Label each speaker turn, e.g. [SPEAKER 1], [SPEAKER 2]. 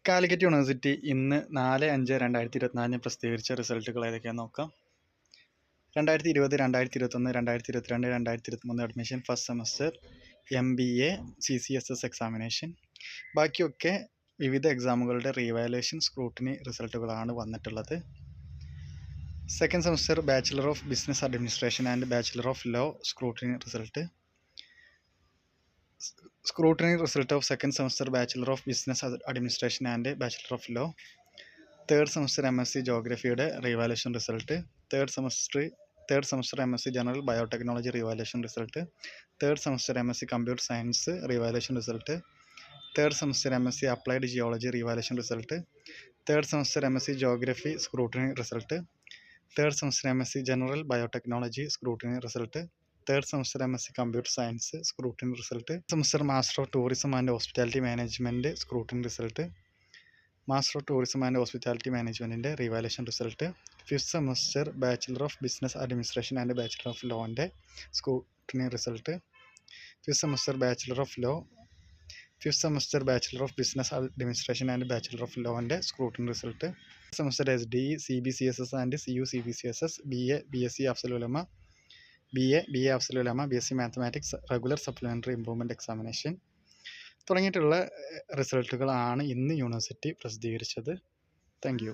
[SPEAKER 1] Calicut university ഇന്ന് 4/5/2024 പ്രസിദ്ധീകരിച്ച റിസൾട്ടുകൾ ഏതൊക്കെയാണെന്ന് നോക്കാം. 2020, 2021, 2022, 2023 admission first semester MBA CCSS examination. ബാക്കിയൊക്കെ വിവിധ എക്സാമുകളുടെ റീവാലുവേഷൻ സ്ക്രൂട്ടിനി റിസൾട്ടുകളാണ് വന്നിട്ടുള്ളത്. Second semester bachelor of business administration and bachelor of law scrutiny result. Scrutiny result of second semester Bachelor of Business Administration and Bachelor of Law. Third semester MSc Geography revaluation result. Third semester MSc General Biotechnology revaluation result. Third semester MSc Computer Science revaluation result. Third semester MSc Applied Geology revaluation result. Third semester MSc Geography scrutiny result. Third semester MSc General Biotechnology scrutiny result. Third semester MSc Computer Science scrutiny result. Semester Master of Tourism and Hospitality Management scrutiny result. Master of Tourism and Hospitality Management revaluation result. Fifth semester Bachelor of Business Administration and Bachelor of Law and scrutiny result. Fifth semester Bachelor of Law. Fifth semester Bachelor of Business Administration and Bachelor of Law and scrutiny result. Semester SDE CBCSS and CU CBCSS BA BSc Afzal Ulama. BA Afzal Ulama BSc Mathematics regular supplementary improvement examination തുടങ്ങിയിട്ടുള്ള റിസൾട്ടുകളാണ് ഇന്ന് university പ്രസിദ്ധീകരിച്ചത്. Thank you.